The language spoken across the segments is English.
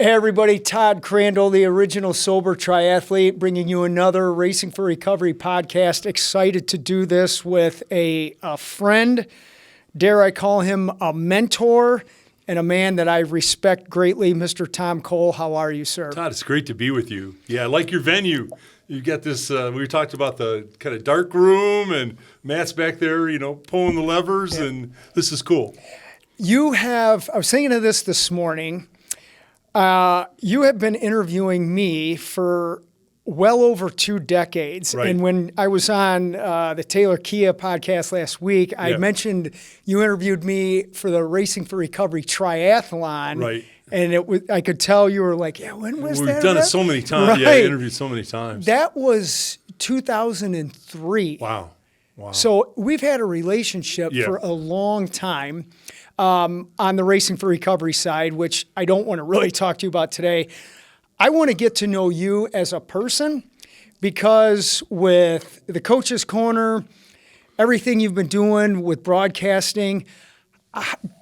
Hey everybody, Todd Crandall, the original sober triathlete, bringing you another Racing for Recovery podcast. Excited to do this with a friend, dare I call him a mentor, and a man that I respect greatly, Mr. Tom Cole. How are you, sir? Todd, it's great to be with you. Yeah, I like your venue. You've got this, we talked about the kind of dark room, and Matt's back there, pulling the levers, and this is cool. I was thinking of this morning. You have been interviewing me for well over 2 decades. Right. And when I was on the Taylor Kia podcast last week, I mentioned you interviewed me for the Racing for Recovery triathlon. Right. And I could tell you were like, when was that? We've done it so many times. Right. Yeah, I interviewed so many times. That was 2003. Wow. So we've had a relationship for a long time. On the Racing for Recovery side, which I don't want to really talk to you about today. I want to get to know you as a person, because with the Coach's Corner, everything you've been doing with broadcasting,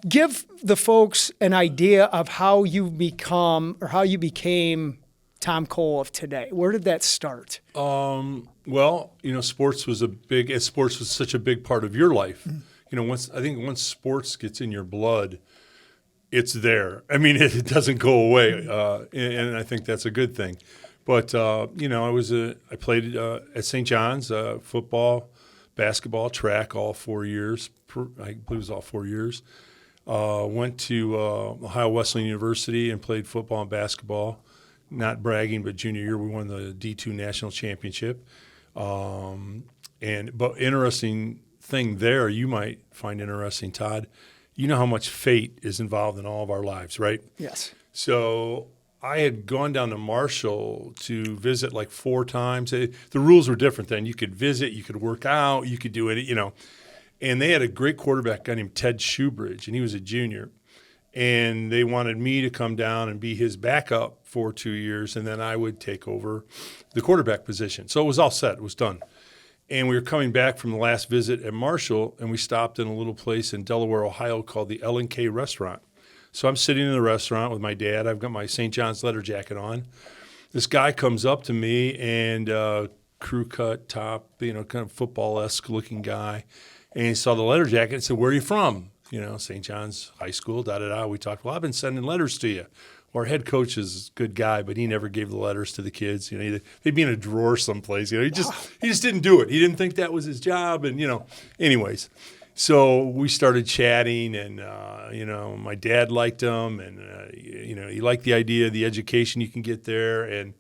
give the folks an idea of how you've become or how you became Tom Cole of today. Where did that start? Well, sports was such a big part of your life. Once sports gets in your blood, it's there. I mean, it doesn't go away, and I think that's a good thing. But I played at St. John's football, basketball, track all 4 years. I believe it was all 4 years. Went to Ohio Wesleyan University and played football and basketball. Not bragging, but junior year we won the D2 national championship. But interesting thing there, you might find interesting, Todd. You know how much fate is involved in all of our lives, right? Yes. So I had gone down to Marshall to visit like 4 times. The rules were different then. You could visit, you could work out, you could do it, And they had a great quarterback guy named Ted Shoebridge, and he was a junior. And they wanted me to come down and be his backup for 2 years, and then I would take over the quarterback position. So it was all set. It was done. And we were coming back from the last visit at Marshall, and we stopped in a little place in Delaware, Ohio called the L&K Restaurant. So I'm sitting in the restaurant with my dad. I've got my St. John's leather jacket on. This guy comes up to me, and crew cut top, kind of football-esque looking guy. And he saw the leather jacket and said, "Where are you from?" St. John's High School, da-da-da. We talked, "Well, I've been sending letters to you." Our head coach is a good guy, but he never gave the letters to the kids. They'd be in a drawer someplace. He just didn't do it. He didn't think that was his job. And anyways, so we started chatting, and my dad liked him, and he liked the idea of the education you can get there,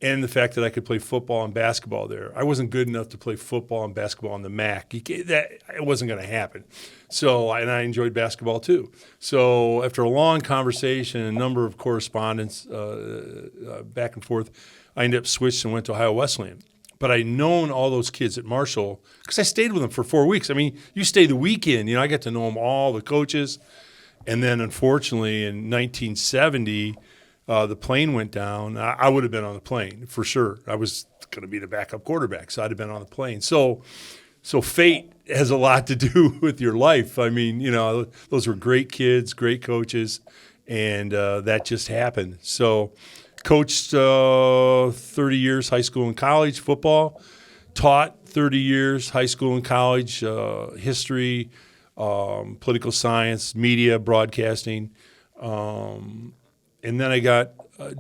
and the fact that I could play football and basketball there. I wasn't good enough to play football and basketball on the MAC. It wasn't going to happen. And I enjoyed basketball too. So after a long conversation, a number of correspondence back and forth, I ended up switched and went to Ohio Wesleyan. But I'd known all those kids at Marshall because I stayed with them for 4 weeks. I mean, you stay the weekend. I got to know them all, the coaches. And then unfortunately in 1970, the plane went down. I would have been on the plane for sure. I was going to be the backup quarterback, so I'd have been on the plane. So fate has a lot to do with your life. I mean, those were great kids, great coaches, and that just happened. So coached 30 years high school and college football, taught 30 years high school and college history, political science, media, broadcasting. And then I got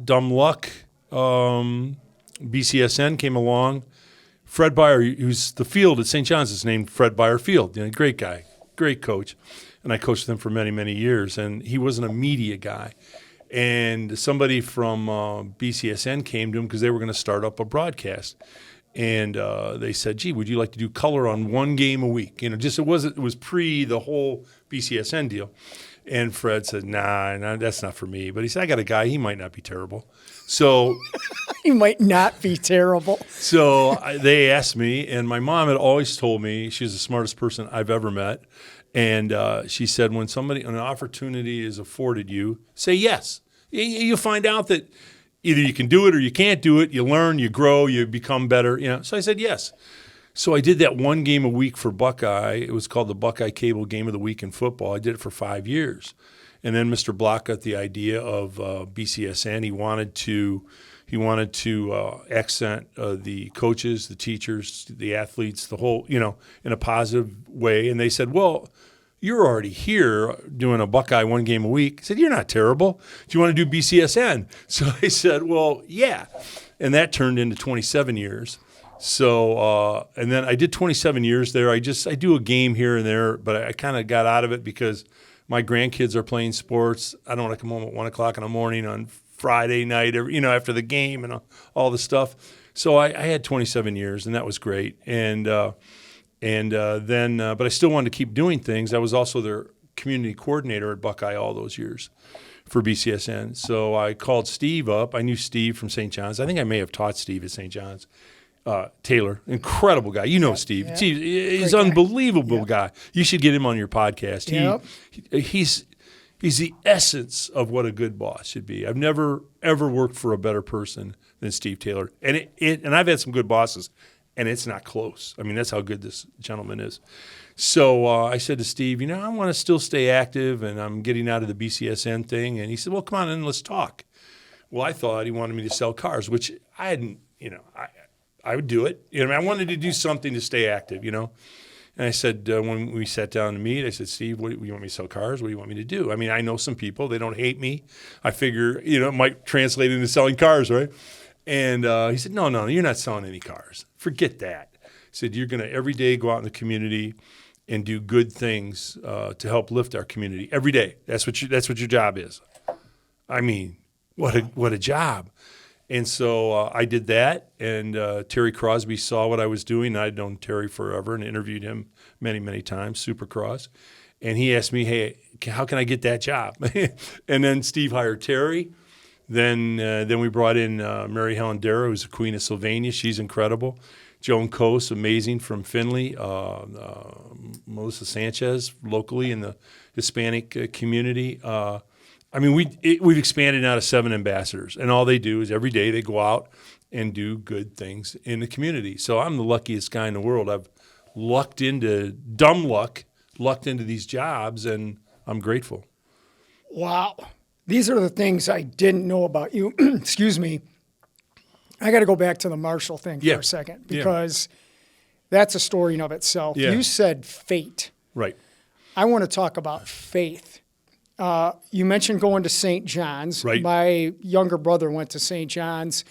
dumb luck. BCSN came along. Fred Beyer, who's the field at St. John's, is named Fred Beyer Field. Great guy, great coach. And I coached him for many, many years. And he wasn't a media guy. And somebody from BCSN came to him because they were going to start up a broadcast. And they said, "Gee, would you like to do color on 1 game a week?" It was pre the whole BCSN deal. And Fred said, nah, that's not for me. But he said, "I got a guy. He might not be terrible." So he might not be terrible. So they asked me, and my mom had always told me, she's the smartest person I've ever met. And she said, when an opportunity is afforded you, say yes. You find out that either you can do it or you can't do it. You learn, you grow, you become better. So I said yes. So I did that 1 game a week for Buckeye. It was called the Buckeye Cable Game of the Week in football. I did it for 5 years. And then Mr. Block got the idea of BCSN. He wanted to accent the coaches, the teachers, the athletes, the whole, in a positive way. And they said, well, you're already here doing a Buckeye one game a week. I said, you're not terrible. Do you want to do BCSN? So I said, well, yeah. And that turned into 27 years. So, and then I did 27 years there. I do a game here and there, but I kind of got out of it because my grandkids are playing sports. I don't want to come home at 1 o'clock in the morning on Friday night, after the game and all the stuff. So I had 27 years, and that was great. And then, but I still wanted to keep doing things. I was also their community coordinator at Buckeye all those years for BCSN. So I called Steve up. I knew Steve from St. John's. I think I may have taught Steve at St. John's. Taylor, incredible guy. You know Steve. Yeah. Steve, he's an unbelievable guy. You should get him on your podcast. Yep. He's the essence of what a good boss should be. I've never, ever worked for a better person than Steve Taylor. And and I've had some good bosses, and it's not close. I mean, that's how good this gentleman is. So I said to Steve, I want to still stay active, and I'm getting out of the BCSN thing. And he said, well, come on in, let's talk. Well, I thought he wanted me to sell cars, which I hadn't, I would do it. I wanted to do something to stay active, And I said, when we sat down to meet, I said, Steve, what do you want me to sell cars? What do you want me to do? I mean, I know some people. They don't hate me. I figure, it might translate into selling cars, right? And he said, no, you're not selling any cars. Forget that. He said, you're going to every day go out in the community and do good things to help lift our community every day. That's what your job is. I mean, what a job. And so I did that, and Terry Crosby saw what I was doing. I'd known Terry forever and interviewed him many, many times, Supercross. And he asked me, hey, how can I get that job? And then Steve hired Terry. Then we brought in Mary Helen Darrow, who's the Queen of Sylvania. She's incredible. Joan Coase, amazing, from Findlay. Melissa Sanchez, locally in the Hispanic community. We've expanded now to 7 ambassadors, and all they do is every day they go out and do good things in the community. So I'm the luckiest guy in the world. I've lucked into these jobs, and I'm grateful. Wow. These are the things I didn't know about you. Excuse me. I got to go back to the Marshall thing for a second, because that's a story in of itself. Yeah. You said fate. Right. I want to talk about faith. You mentioned going to St. John's. Right. My younger brother went to St. John's,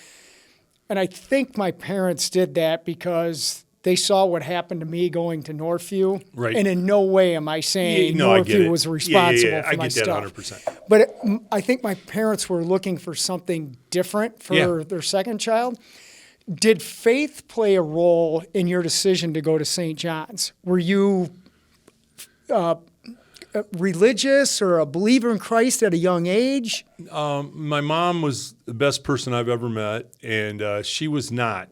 and I think my parents did that because they saw what happened to me going to Northview. Right. And in no way am I saying Northview was responsible for my stuff. I get that 100%. But I think my parents were looking for something different for their second child. Did faith play a role in your decision to go to St. John's? Were you religious or a believer in Christ at a young age? My mom was the best person I've ever met, and she was not.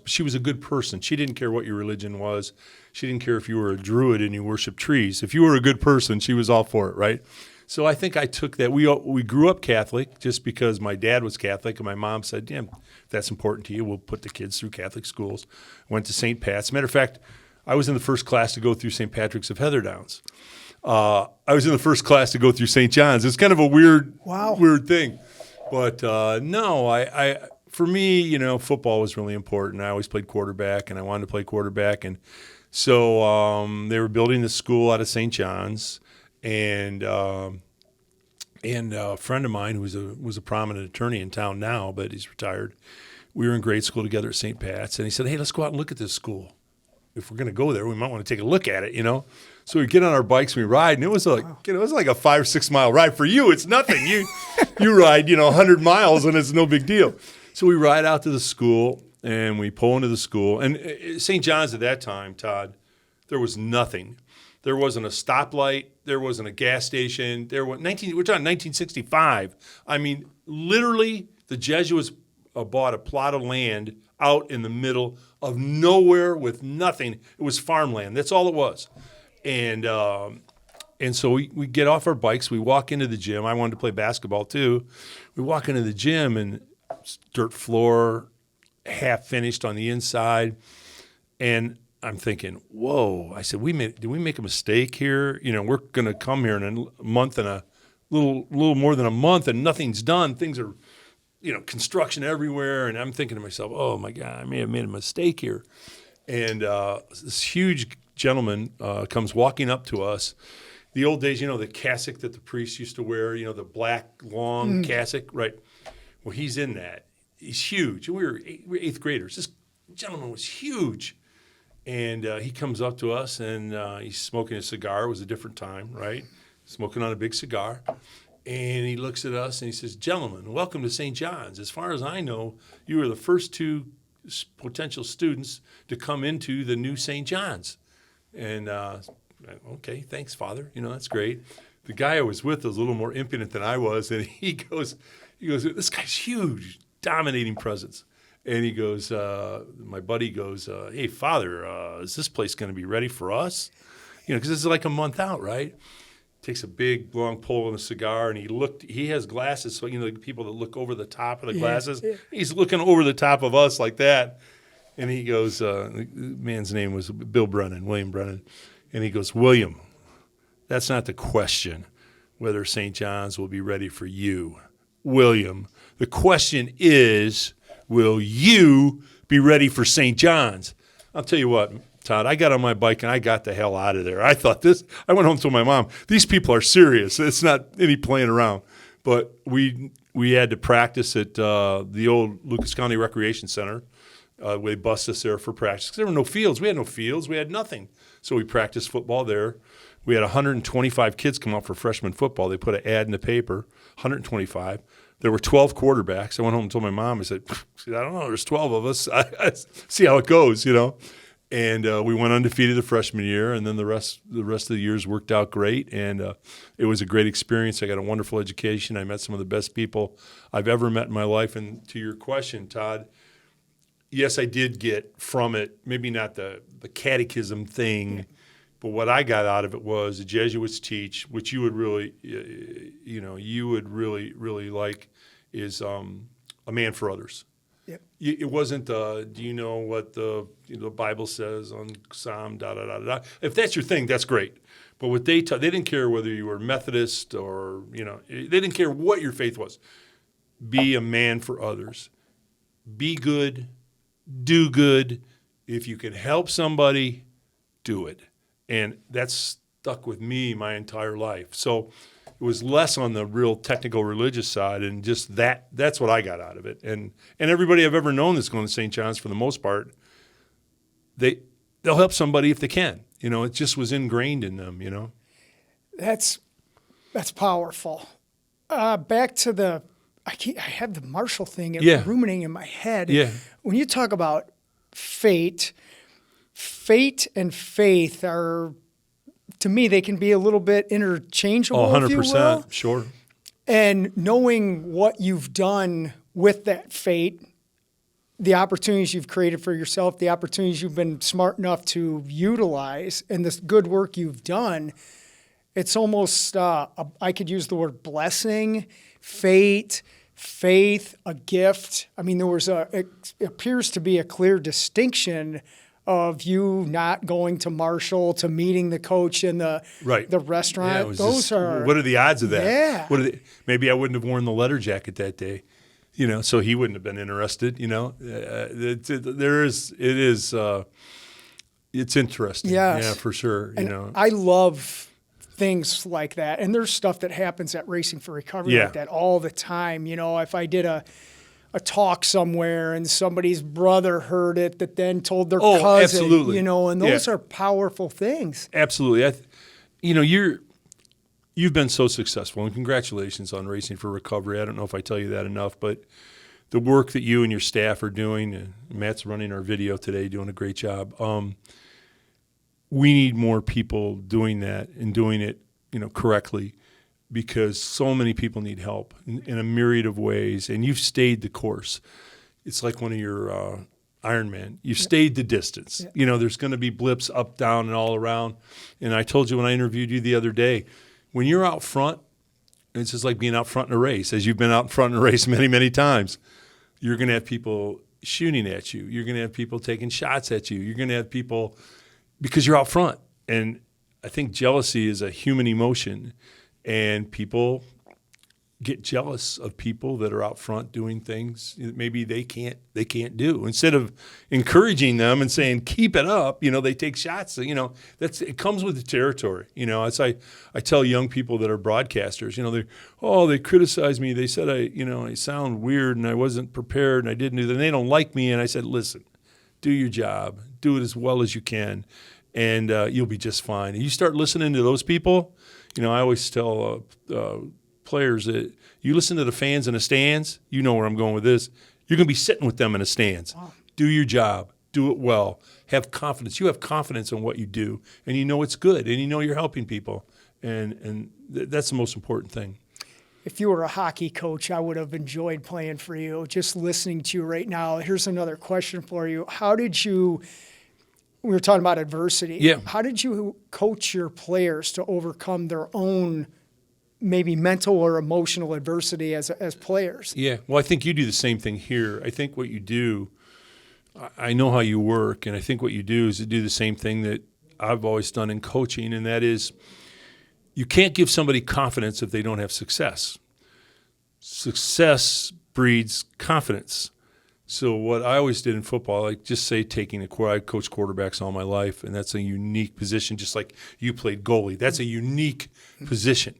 She was a good person. She didn't care what your religion was. She didn't care if you were a Druid and you worshiped trees. If you were a good person, she was all for it, right? So I think I took that. We grew up Catholic just because my dad was Catholic, and my mom said, if that's important to you, we'll put the kids through Catholic schools. Went to St. Pat's. Matter of fact, I was in the first class to go through St. Patrick's of Heatherdowns. I was in the first class to go through St. John's. It's kind of a weird thing. But for me, football was really important. I always played quarterback, and I wanted to play quarterback. And so they were building the school out of St. John's, and a friend of mine who was a prominent attorney in town now, but he's retired. We were in grade school together at St. Pat's, and he said, hey, let's go out and look at this school. If we're going to go there, we might want to take a look at it, So we get on our bikes, we ride, and it was like it was like a 5 or 6 mile ride. For you, it's nothing. You ride 100 miles, and it's no big deal. So we ride out to the school, and we pull into the school. And St. John's at that time, Todd, there was nothing. There wasn't a stoplight. There wasn't a gas station. We're talking 1965. I mean, literally, the Jesuits bought a plot of land out in the middle of nowhere with nothing. It was farmland. That's all it was. And so we get off our bikes. We walk into the gym. I wanted to play basketball too. We walk into the gym, and dirt floor, half finished on the inside. And I'm thinking, whoa. I said, did we make a mistake here? We're going to come here in a month and little more than a month, and nothing's done. Things are, construction everywhere, and I'm thinking to myself, oh my God, I may have made a mistake here. And this huge gentleman comes walking up to us. The old days, the cassock that the priests used to wear, the black long cassock, right? Well, he's in that. He's huge. We were eighth graders. This gentleman was huge. And he comes up to us, and he's smoking a cigar. It was a different time, right? Smoking on a big cigar. And he looks at us, and he says, gentlemen, welcome to St. John's. As far as I know, you were the first 2 potential students to come into the new St. John's. And okay, thanks, Father. That's great. The guy I was with was a little more impudent than I was, and he goes, this guy's huge, dominating presence. And he goes, my buddy goes, hey, Father, is this place going to be ready for us? Because this is like a month out, right? Takes a big, long pull on a cigar, and he has glasses, so, the people that look over the top of the glasses, he's looking over the top of us like that. And he goes, the man's name was William Brennan. And he goes, William, that's not the question, whether St. John's will be ready for you. William, the question is, will you be ready for St. John's? I'll tell you what, Todd, I got on my bike and I got the hell out of there. I went home to my mom, these people are serious. It's not any playing around. But we had to practice at the old Lucas County Recreation Center. They bused us there for practice because there were no fields. We had no fields. We had nothing. So we practiced football there. We had 125 kids come out for freshman football. They put an ad in the paper, 125. There were 12 quarterbacks. I went home and told my mom, I said, I don't know, there's 12 of us. I see how it goes, And we went undefeated the freshman year, and then the rest of the years worked out great. And it was a great experience. I got a wonderful education. I met some of the best people I've ever met in my life. And to your question, Todd, yes, I did get from it, maybe not the catechism thing, but what I got out of it was the Jesuits teach, which you would really, really like, is a man for others. Yep. It wasn't, do you know what the Bible says on Psalm, da-da-da-da. If that's your thing, that's great. But what they didn't care whether you were Methodist or, they didn't care what your faith was. Be a man for others. Be good. Do good. If you can help somebody, do it. And that's stuck with me my entire life. So it was less on the real technical religious side, and just that's what I got out of it. And everybody I've ever known that's going to St. John's, for the most part, they'll help somebody if they can. It just was ingrained in them, That's powerful. Back to I have the Marshall thing ruminating in my head. Yeah. When you talk about fate and faith are, to me, they can be a little bit interchangeable. 100%, if you will. Sure. And knowing what you've done with that fate, the opportunities you've created for yourself, the opportunities you've been smart enough to utilize, and this good work you've done, it's almost, I could use the word blessing, fate, faith, a gift. I mean, it appears to be a clear distinction of you not going to Marshall, to meeting the coach in the restaurant. Yeah, what are the odds of that? Yeah. Maybe I wouldn't have worn the leather jacket that day, so he wouldn't have been interested, it's interesting. Yes. Yeah, for sure. And I love things like that. And there's stuff that happens at Racing for Recovery like that all the time. If I did a talk somewhere and somebody's brother heard it that then told their cousin, absolutely. And those are powerful things. Absolutely. You've been so successful, and congratulations on Racing for Recovery. I don't know if I tell you that enough, but the work that you and your staff are doing, and Matt's running our video today, doing a great job. We need more people doing that and doing it, correctly, because so many people need help in a myriad of ways, and you've stayed the course. It's like one of your Ironman. You've stayed the distance. Yeah. There's going to be blips up, down, and all around. And I told you when I interviewed you the other day, when you're out front, it's just like being out front in a race, as you've been out in front in a race many, many times. You're going to have people shooting at you. You're going to have people taking shots at you. You're going to have people, because you're out front. And I think jealousy is a human emotion, and people get jealous of people that are out front doing things that maybe they can't do. Instead of encouraging them and saying, keep it up, they take shots. It comes with the territory. As I tell young people that are broadcasters, they criticize me. They said I sound weird and I wasn't prepared and I didn't do that. And they don't like me. And I said, listen, do your job, do it as well as you can, and you'll be just fine. And you start listening to those people. I always tell players that you listen to the fans in the stands, you know where I'm going with this, you're going to be sitting with them in the stands. Wow. Do your job. Do it well. Have confidence. You have confidence in what you do, and you know it's good, and you know you're helping people, and that's the most important thing. If you were a hockey coach, I would have enjoyed playing for you. Just listening to you right now, here's another question for you. We were talking about adversity. Yeah. How did you coach your players to overcome their own maybe mental or emotional adversity as players? Yeah, well, I think you do the same thing here. I think what you do, I know how you work, and I think what you do is to do the same thing that I've always done in coaching, and that is you can't give somebody confidence if they don't have success. Success breeds confidence. So what I always did in football, I just say I coached quarterbacks all my life, and that's a unique position, just like you played goalie. That's a unique position.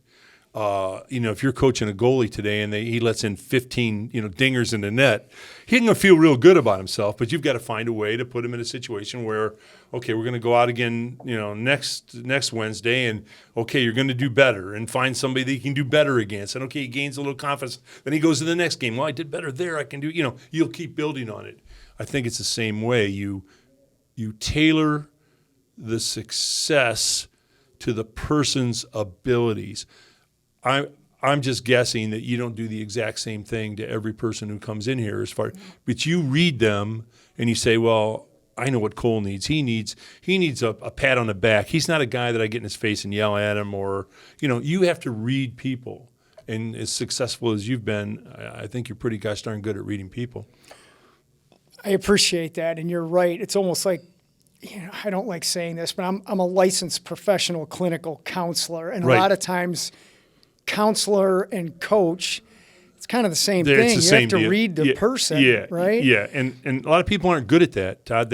If you're coaching a goalie today and he lets in 15, dingers in the net, he's going to feel real good about himself, but you've got to find a way to put him in a situation where, okay, we're going to go out again, next Wednesday, and okay, you're going to do better, and find somebody that you can do better against. And okay, he gains a little confidence. Then he goes to the next game. Well, I did better there. I can do, you'll keep building on it. I think it's the same way. You tailor the success to the person's abilities. I'm just guessing that you don't do the exact same thing to every person who comes in here but you read them and you say, well, I know what Cole needs. He needs a pat on the back. He's not a guy that I get in his face and yell at him, or, you have to read people. And as successful as you've been, I think you're pretty gosh darn good at reading people. I appreciate that. And you're right. It's almost like, I don't like saying this, but I'm a licensed professional clinical counselor. And right. A lot of times, counselor and coach, it's kind of the same thing. You have to read the person, right? Yeah, and a lot of people aren't good at that, Todd.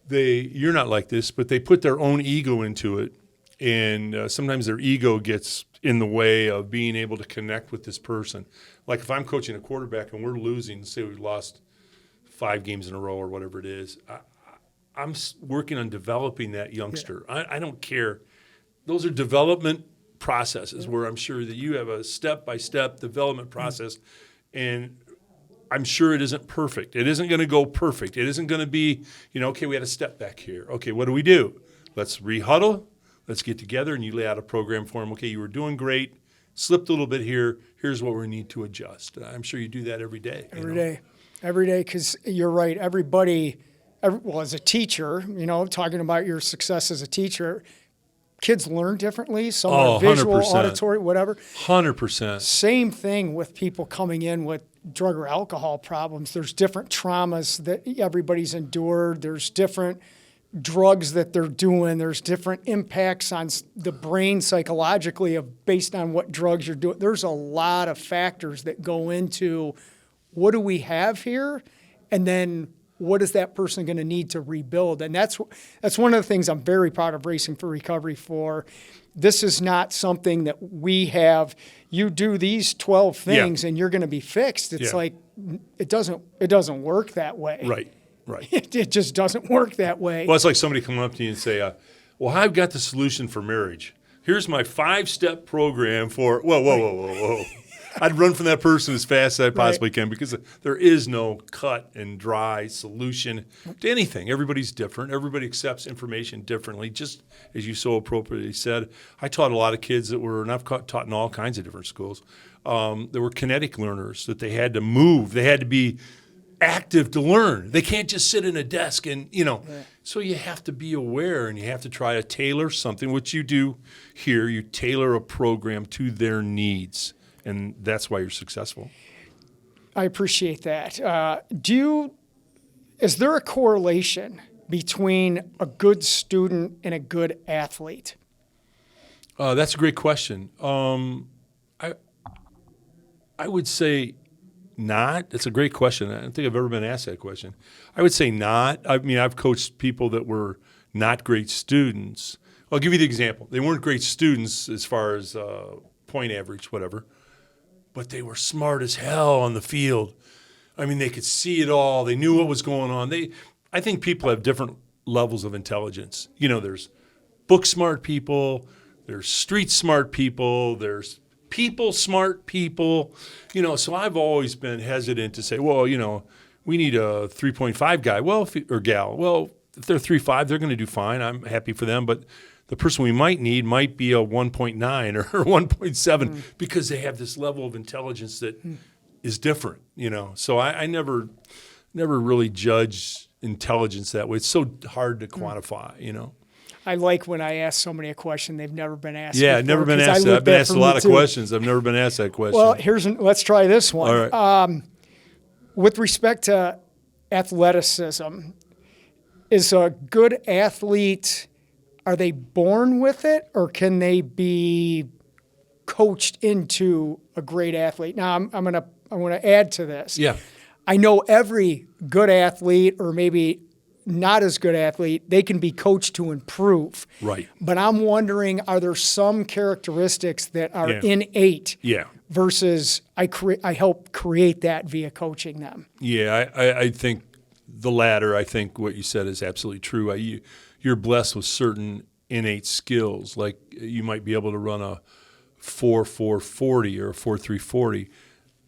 You're not like this, but they put their own ego into it, and sometimes their ego gets in the way of being able to connect with this person. Like if I'm coaching a quarterback and we're losing, say we lost 5 games in a row or whatever it is, I'm working on developing that youngster. Yeah. I don't care. Those are development processes where I'm sure that you have a step-by-step development process, and I'm sure it isn't perfect. It isn't going to go perfect. It isn't going to be, okay, we had a step back here. Okay, what do? Let's re-huddle. Let's get together, and you lay out a program for them. Okay, you were doing great. Slipped a little bit here. Here's what we need to adjust. I'm sure you do that every day. Every day, because you're right. As a teacher, talking about your success as a teacher, kids learn differently. Some are visual, 100%. Auditory, whatever. 100%. Same thing with people coming in with drug or alcohol problems. There's different traumas that everybody's endured. There's different drugs that they're doing. There's different impacts on the brain psychologically based on what drugs you're doing. There's a lot of factors that go into what do we have here, and then what is that person going to need to rebuild? And that's one of the things I'm very proud of Racing for Recovery for. This is not something that we have, you do these 12 things and you're going to be fixed. It's like, it doesn't work that way. Right. It just doesn't work that way. Well, it's like somebody coming up to you and say, well, I've got the solution for marriage. Here's my 5-step program for, whoa. I'd run from that person as fast as I possibly can, because there is no cut and dry solution to anything. Everybody's different. Everybody accepts information differently, just as you so appropriately said. I taught a lot of kids and I've taught in all kinds of different schools, there were kinetic learners, that they had to move. They had to be active to learn. They can't just sit in a desk and, So you have to be aware, and you have to try to tailor something, which you do here. You tailor a program to their needs. And that's why you're successful. I appreciate that. Is there a correlation between a good student and a good athlete? That's a great question. I would say not. It's a great question. I don't think I've ever been asked that question. I would say not. I mean, I've coached people that were not great students. I'll give you the example. They weren't great students as far as point average, whatever, but they were smart as hell on the field. I mean, they could see it all. They knew what was going on. I think people have different levels of intelligence. You know, there's book smart people, there's street smart people, there's people smart people. You know, so I've always been hesitant to say, well, you know, we need a 3.5 guy, or gal. Well, if they're 3.5, they're going to do fine. I'm happy for them. But the person we might need might be a 1.9 or 1.7 because they have this level of intelligence that is different, you know. So I never really judge intelligence that way. It's so hard to quantify, you know. I like when I ask somebody a question they've never been asked. Yeah, before, never been asked that. I've been asked a lot of questions. I've never been asked that question. Well, let's try this one. All right. With respect to athleticism, is a good athlete, are they born with it, or can they be coached into a great athlete? Now, I'm gonna add to this. Yeah. I know every good athlete, or maybe not as good athlete, they can be coached to improve. Right. But I'm wondering, are there some characteristics that are innate versus I help create that via coaching them? Yeah, I think the latter. I think what you said is absolutely true. You're blessed with certain innate skills. Like you might be able to run a 4.440 or a 4.340.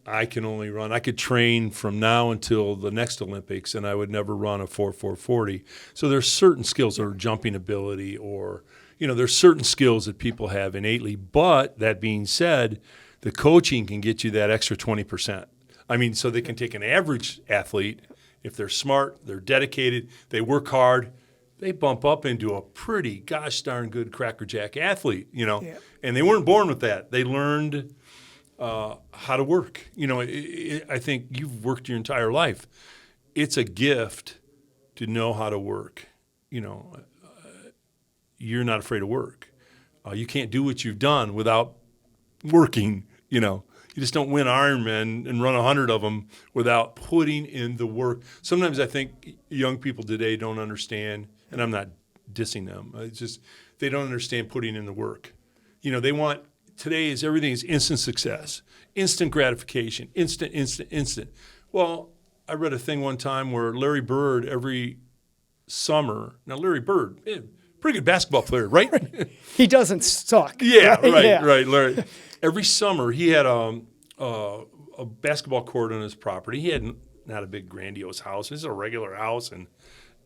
I could train from now until the next Olympics, and I would never run a 4.440. So there's certain skills, or jumping ability, or, you know, there's certain skills that people have innately. But that being said, the coaching can get you that extra 20%. I mean, so they can take an average athlete, if they're smart, they're dedicated, they work hard, they bump up into a pretty gosh darn good crackerjack athlete, you know. Yeah. And they weren't born with that. They learned how to work. You know, I think you've worked your entire life. It's a gift to know how to work. You know, you're not afraid of work. You can't do what you've done without working, you know. You just don't win Ironman and run 100 of them without putting in the work. Sometimes I think young people today don't understand, and I'm not dissing them. It's just they don't understand putting in the work. You know, they want everything is instant success, instant gratification, instant. Well, I read a thing one time where Larry Bird every summer. Now Larry Bird, pretty good basketball player, right? He doesn't suck. Yeah, right. Larry. Every summer he had a basketball court on his property. He had not a big grandiose house. This is a regular house in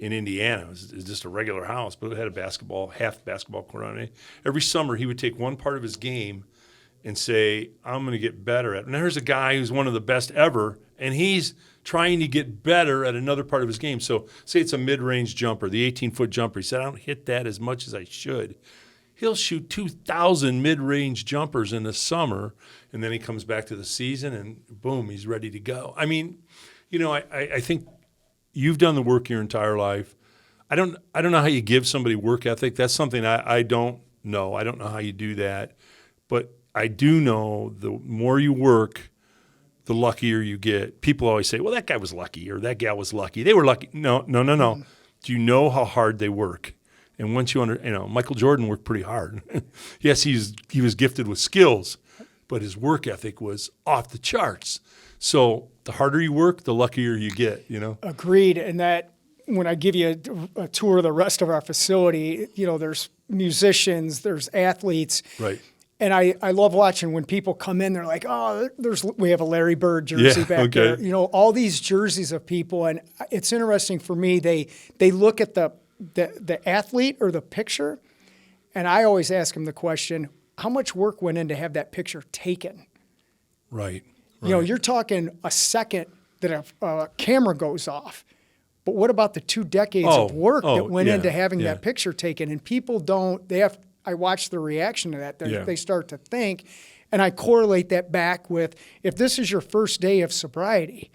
Indiana. It was just a regular house, but it had a half basketball court on it. Every summer he would take one part of his game and say, I'm going to get better at it. And here's a guy who's one of the best ever, and he's trying to get better at another part of his game. So say it's a mid-range jumper, the 18-foot jumper. He said, I don't hit that as much as I should. He'll shoot 2,000 mid-range jumpers in the summer, and then he comes back to the season, and boom, he's ready to go. I mean, you know, I think you've done the work your entire life. I don't know how you give somebody work ethic. That's something I don't know. I don't know how you do that. But I do know the more you work, the luckier you get. People always say, well, that guy was lucky or that gal was lucky. They were lucky. No. Do you know how hard they work? And once you Michael Jordan worked pretty hard. Yes, he was gifted with skills, but his work ethic was off the charts. So the harder you work, the luckier you get, you know? Agreed. And that when I give you a tour of the rest of our facility, you know, there's musicians, there's athletes. Right. And I love watching when people come in, they're like, oh, we have a Larry Bird jersey back there. You know, all these jerseys of people. And it's interesting for me, they look at the athlete or the picture, and I always ask them the question, how much work went in to have that picture taken? Right. You know, you're talking a second that a camera goes off. But what about the 2 decades of work that went into having that picture taken? And people I watch the reaction to that. They start to think, and I correlate that back with, if this is your first day of sobriety,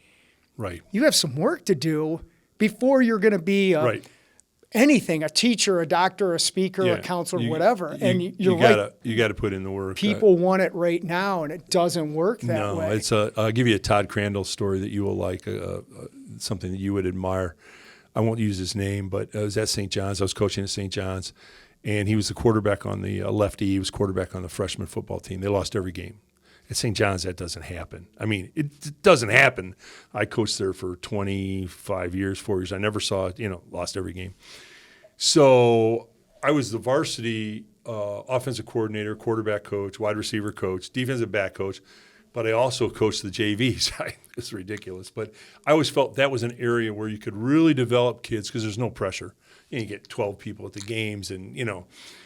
right, you have some work to do before you're going to be anything, a teacher, a doctor, a speaker, a counselor, whatever. And you're right. You got to put in the work. People want it right now, and it doesn't work that way. No, I'll give you a Todd Crandall story that you will like, something that you would admire. I won't use his name, but I was at St. John's. I was coaching at St. John's, and he was the quarterback on the lefty. He was quarterback on the freshman football team. They lost every game. At St. John's, that doesn't happen. I mean, it doesn't happen. I coached there for 25 years, 4 years. I never saw it, lost every game. So I was the varsity offensive coordinator, quarterback coach, wide receiver coach, defensive back coach, but I also coached the JVs. It's ridiculous. But I always felt that was an area where you could really develop kids because there's no pressure. You get 12 people at the games, and,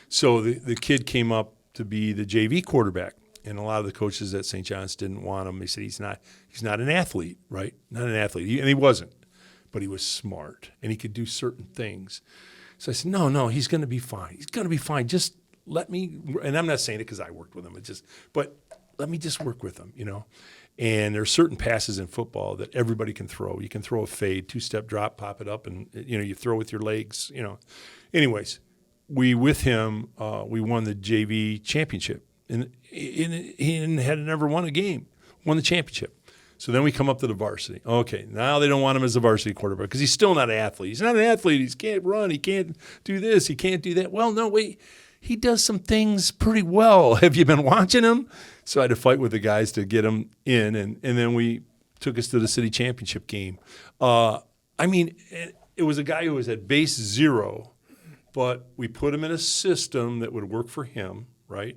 So the kid came up to be the JV quarterback. And a lot of the coaches at St. John's didn't want him. They said he's not an athlete, right? Not an athlete. And he wasn't. But he was smart, and he could do certain things. So I said, no, he's going to be fine. He's going to be fine. Just let me – and I'm not saying it because I worked with him. But let me just work with him, And there are certain passes in football that everybody can throw. You can throw a fade, two-step drop, pop it up, and, you throw with your legs, Anyways, we won the JV championship. And he had never won a game, won the championship. So then we come up to the varsity. Okay, now they don't want him as a varsity quarterback because he's still not an athlete. He's not an athlete. He can't run. He can't do this. He can't do that. Well, no, wait. He does some things pretty well. Have you been watching him? So I had to fight with the guys to get him in, and then we took us to the city championship game. It was a guy who was at base 0, but we put him in a system that would work for him, right?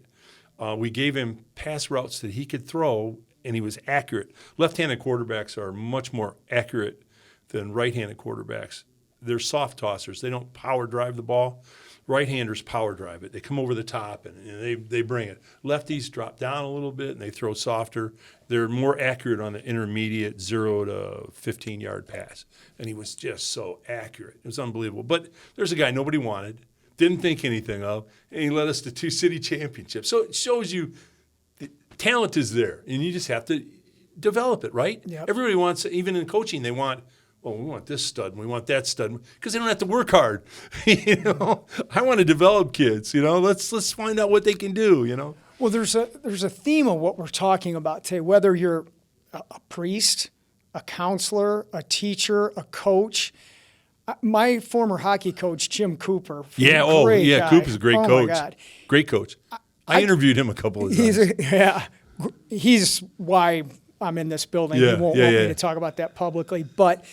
We gave him pass routes that he could throw, and he was accurate. Left-handed quarterbacks are much more accurate than right-handed quarterbacks. They're soft tossers. They don't power drive the ball. Right-handers power drive it. They come over the top, and they bring it. Lefties drop down a little bit, and they throw softer. They're more accurate on the intermediate 0 to 15-yard pass. And he was just so accurate. It was unbelievable. But there's a guy nobody wanted. Didn't think anything of, and he led us to 2 city championships. So it shows you the talent is there, and you just have to develop it, right? Yep. Everybody wants, even in coaching, they want, we want this stud, and we want that stud, because they don't have to work hard. I want to develop kids. Let's find out what they can do. Well, there's a theme of what we're talking about today. Whether you're a priest, a counselor, a teacher, a coach. My former hockey coach, Jim Cooper. Guy. Cooper's a great coach. Oh my God. Great coach. I interviewed him a couple of times. He's why I'm in this building. He won't want me to talk about that publicly, but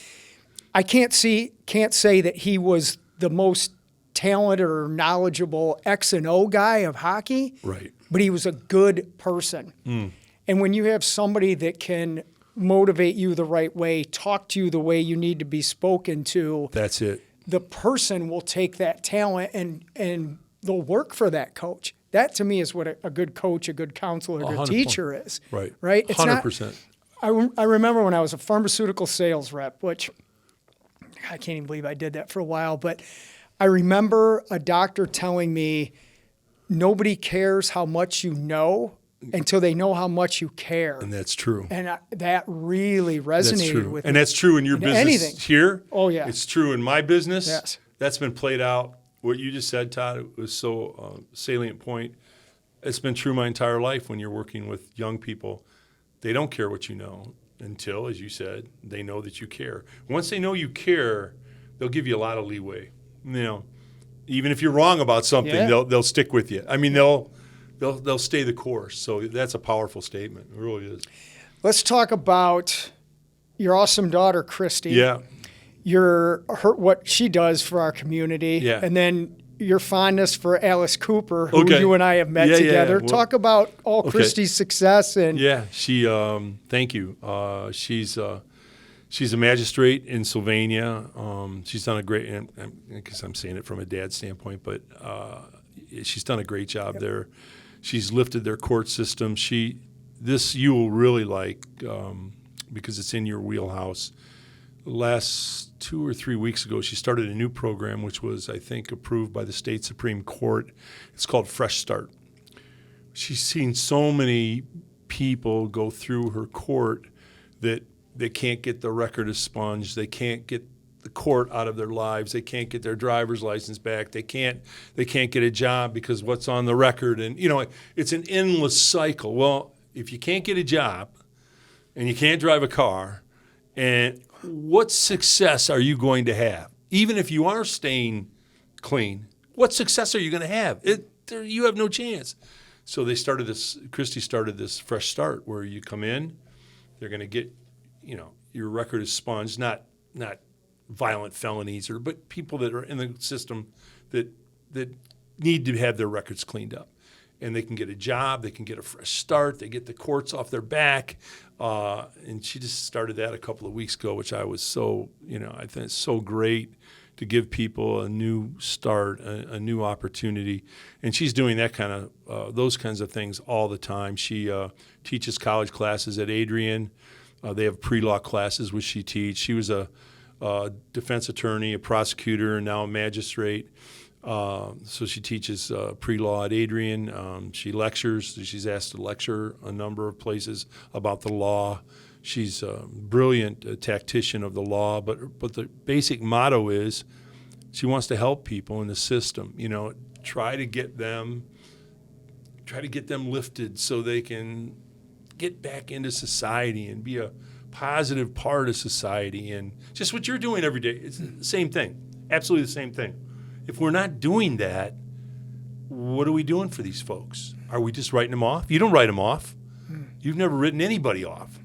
I can't say that he was the most talented or knowledgeable X and O guy of hockey. Right. But he was a good person. And when you have somebody that can motivate you the right way, talk to you the way you need to be spoken to. That's it. The person will take that talent and they'll work for that coach. That to me is what a good coach, a good counselor, a good teacher is. Right. Right? It's 100%. I remember when I was a pharmaceutical sales rep, which I can't even believe I did that for a while, but I remember a doctor telling me, nobody cares how much you know until they know how much you care. And that's true. And that really resonated with me. And that's true in your business anything. Here. Oh, yeah. It's true in my business. Yes. That's been played out. What you just said, Todd, it was so salient point. It's been true my entire life when you're working with young people. They don't care what you know until, as you said, they know that you care. Once they know you care, they'll give you a lot of leeway. Even if you're wrong about something, they'll stick with you. I mean, they'll stay the course. So that's a powerful statement. It really is. Let's talk about your awesome daughter, Christy. Yeah. What she does for our community. Yeah. And then your fondness for Alice Cooper, who you and I have met together. Yeah. Well, talk about Christy's success. She, thank you. She's a magistrate in Sylvania. She's done a great, and I guess I'm saying it from a dad's standpoint, but she's done a great job there. She's lifted their court system. This you will really like because it's in your wheelhouse. Last 2 or 3 weeks ago, she started a new program, which was, I think, approved by the state Supreme Court. It's called Fresh Start. She's seen so many people go through her court that they can't get the record expunged. They can't get the court out of their lives. They can't get their driver's license back. They can't get a job because what's on the record. And, it's an endless cycle. Well, if you can't get a job and you can't drive a car, and what success are you going to have? Even if you are staying clean, what success are you going to have? You have no chance. So Christy started this fresh start where you come in, they're going to get, your record is sponged, not violent felonies, but people that are in the system that need to have their records cleaned up. And they can get a job, they can get a fresh start, they get the courts off their back. And she just started that a couple of weeks ago, which I was so, I think it's so great to give people a new start, a new opportunity. And she's doing that those kinds of things all the time. She teaches college classes at Adrian. They have pre-law classes, which she teaches. She was a defense attorney, a prosecutor, and now a magistrate. So she teaches pre-law at Adrian. She lectures. She's asked to lecture a number of places about the law. She's a brilliant tactician of the law, but the basic motto is she wants to help people in the system. Try to get them lifted so they can get back into society and be a positive part of society. And just what you're doing every day, it's the same thing, absolutely the same thing. If we're not doing that, what are we doing for these folks? Are we just writing them off? You don't write them off. You've never written anybody off.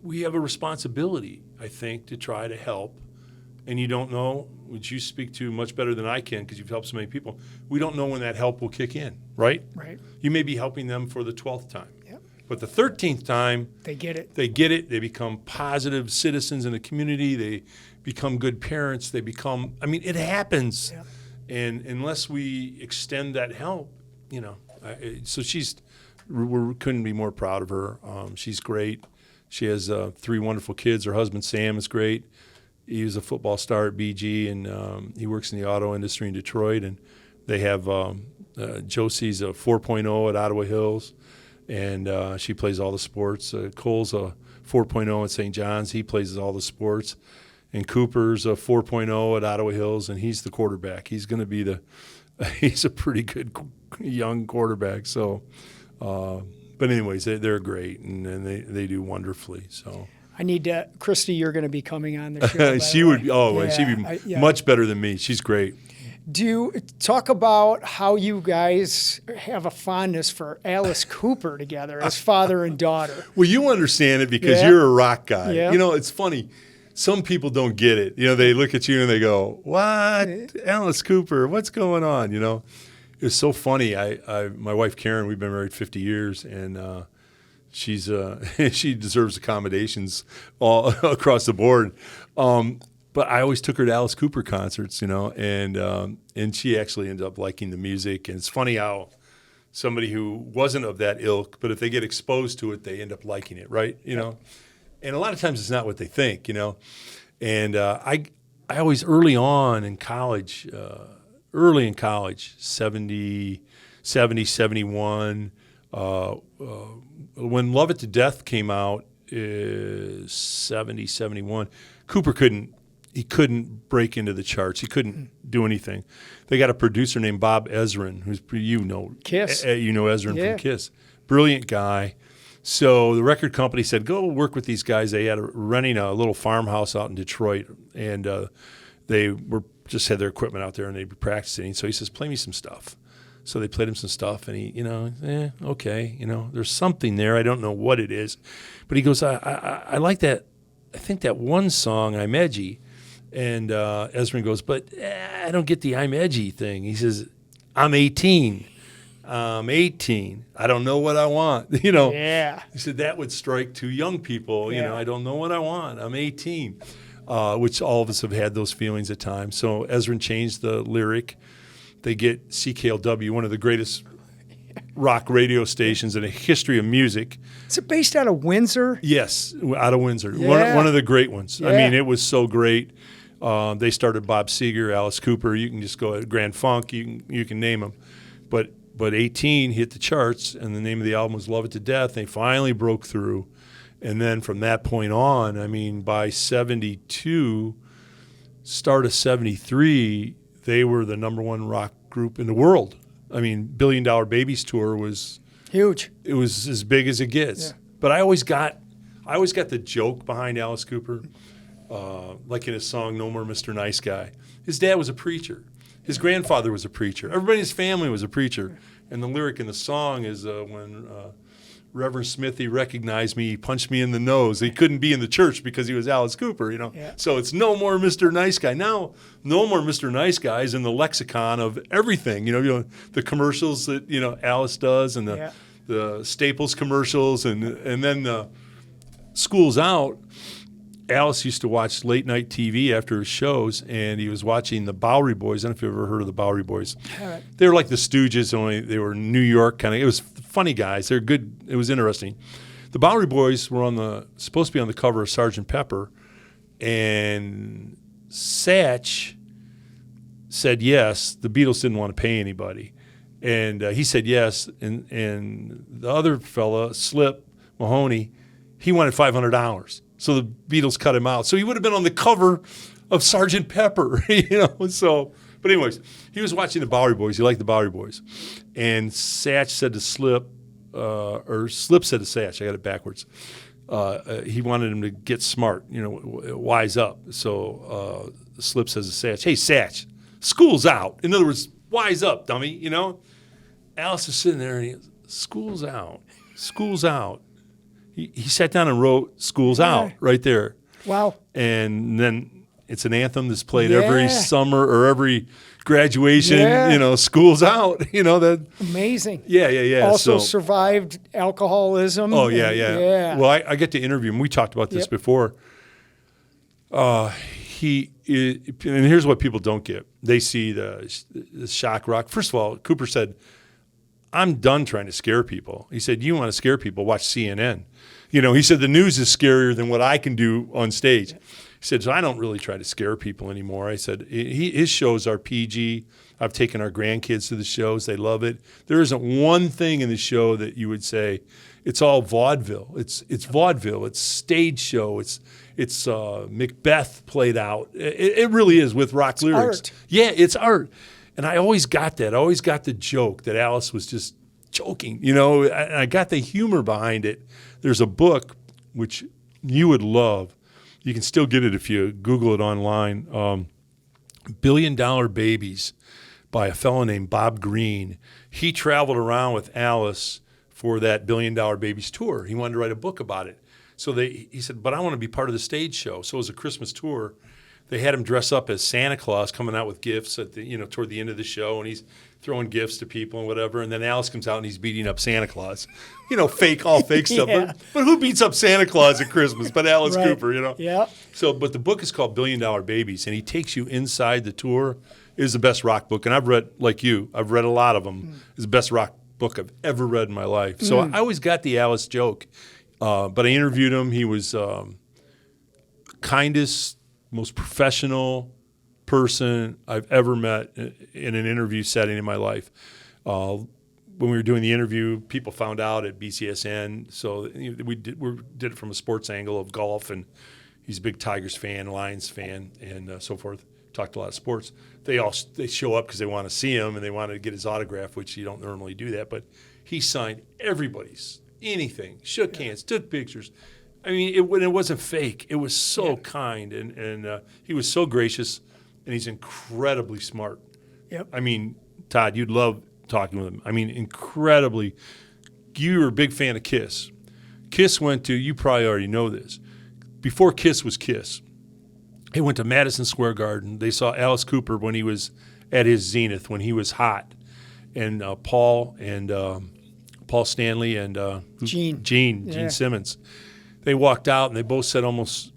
We have a responsibility, I think, to try to help. And you don't know, which you speak to much better than I can because you've helped so many people. We don't know when that help will kick in, right? Right. You may be helping them for the 12th time. Yep. But the 13th time, they get it. They become positive citizens in the community. They become good parents. It happens. Yep. And unless we extend that help, so we couldn't be more proud of her. She's great. She has 3 wonderful kids. Her husband, Sam, is great. He was a football star at BG, and he works in the auto industry in Detroit. And they have Josie's a 4.0 at Ottawa Hills, and she plays all the sports. Cole's a 4.0 at St. John's. He plays all the sports. And Cooper's a 4.0 at Ottawa Hills, and he's the quarterback. He's going to be he's a pretty good young quarterback. So, but anyways, they're great, and they do wonderfully. So. I need to, Christy, you're going to be coming on the show. She'd be much better than me. She's great. Do you talk about how you guys have a fondness for Alice Cooper together as father and daughter? Well, you understand it because you're a rock guy. Yeah. It's funny. Some people don't get it. They look at you and they go, "What? Alice Cooper? What's going on?" It's so funny. My wife Karen, we've been married 50 years, and she's she deserves accommodations all across the board. But I always took her to Alice Cooper concerts, and she actually ended up liking the music. And it's funny how somebody who wasn't of that ilk, but if they get exposed to it, they end up liking it, right? And a lot of times it's not what they think, And I always early in college, 70, 71, when Love It to Death came out, 70, 71, Cooper couldn't break into the charts. He couldn't do anything. They got a producer named Bob Ezrin, who's Kiss. Ezrin from Kiss. Brilliant guy. So the record company said, go work with these guys. They had renting a little farmhouse out in Detroit, and they just had their equipment out there, and they'd be practicing. So he says, play me some stuff. So they played him some stuff, and he, okay, there's something there. I don't know what it is. But he goes, I like that. I think that one song, I'm Edgy. And Ezrin goes, but I don't get the I'm Edgy thing. He says, I'm 18. I'm 18. I don't know what I want. Yeah. He said that would strike two young people. I don't know what I want. I'm 18, which all of us have had those feelings at times. So Ezrin changed the lyric. They get CKLW, one of the greatest rock radio stations in the history of music. Is it based out of Windsor? Yes, out of Windsor. Yeah. One of the great ones. Yeah. I mean, it was so great. They started Bob Seger, Alice Cooper. You can just go at Grand Funk. You can name them. But 18 hit the charts, and the name of the album was Love It to Death. They finally broke through, And then from that point on, I mean, by 72, start of 73, they were the number one rock group in the world. I mean, Billion Dollar Babies tour was huge. It was as big as it gets. Yeah. But I always got the joke behind Alice Cooper, like in his song "No More Mr. Nice Guy." His dad was a preacher. His grandfather was a preacher. Everybody in his family was a preacher. And the lyric in the song is when Reverend Smithy recognized me, he punched me in the nose. He couldn't be in the church because he was Alice Cooper, you know. Yeah. So it's no more Mr. Nice Guy. Now, no more Mr. Nice Guy is in the lexicon of everything. You know, the commercials that, Alice does and the Staples commercials and then School's Out. Alice used to watch late night TV after his shows, and he was watching the Bowery Boys. I don't know if you've ever heard of the Bowery Boys. Right. They were like the Stooges, only they were New York kind of. It was funny guys. They're good. It was interesting. The Bowery Boys were supposed to be on the cover of Sgt. Pepper, and Satch said yes. The Beatles didn't want to pay anybody, and he said yes. And the other fella, Slip Mahoney, he wanted $500. So the Beatles cut him out. So he would have been on the cover of Sgt. Pepper, So, but anyways, he was watching the Bowery Boys. He liked the Bowery Boys. And Satch said to Slip, or Slip said to Satch, I got it backwards. He wanted him to get smart, wise up. So Slip says to Satch, hey, Satch, school's out. In other words, wise up, dummy, Alice is sitting there and he goes, school's out. He sat down and wrote "School's Out" right there. Wow. And then it's an anthem that's played every summer or every graduation. "School's Out." That amazing. Yeah. Also survived alcoholism. Oh yeah. Well, I get to interview him. We talked about this before. And here's what people don't get. They see the shock rock. First of all, Cooper said, I'm done trying to scare people. He said, you want to scare people, watch CNN. He said, the news is scarier than what I can do on stage. He said, so I don't really try to scare people anymore. I said, his shows are PG. I've taken our grandkids to the shows. They love it. There isn't one thing in the show that you would say, it's all vaudeville. It's vaudeville. It's stage show. It's Macbeth played out. It really is with rock lyrics. Art. Yeah, it's art. And I always got that. I always got the joke that Alice was just joking. I got the humor behind it. There's a book which you would love. You can still get it if you Google it online. Billion Dollar Babies by a fellow named Bob Green. He traveled around with Alice for that Billion Dollar Babies tour. He wanted to write a book about it. So he said, but I want to be part of the stage show. So it was a Christmas tour. They had him dress up as Santa Claus, coming out with gifts at toward the end of the show, and he's throwing gifts to people and whatever. And then Alice comes out and he's beating up Santa Claus, all fake stuff. Yeah. But who beats up Santa Claus at Christmas? But Alice Cooper, Yeah. So, but the book is called Billion Dollar Babies, and he takes you inside the tour. It is the best rock book, and I've read I've read a lot of them. It's the best rock book I've ever read in my life. So I always got the Alice joke, but I interviewed him. He was kindest, most professional person I've ever met in an interview setting in my life. When we were doing the interview, people found out at BCSN, so we did it from a sports angle of golf, and he's a big Tigers fan, Lions fan, and so forth. Talked a lot of sports. They show up because they want to see him and they want to get his autograph, which you don't normally do that, but he signed everybody's anything, shook hands, took pictures. I mean, it wasn't fake. It was so kind, and he was so gracious, and he's incredibly smart. Yep. I mean, Todd, you'd love talking with him. I mean, incredibly. You were a big fan of Kiss. Kiss went to, you probably already know this, before Kiss was Kiss, he went to Madison Square Garden. They saw Alice Cooper when he was at his zenith, when he was hot, and Paul Stanley and Gene Simmons. They walked out and they both said almost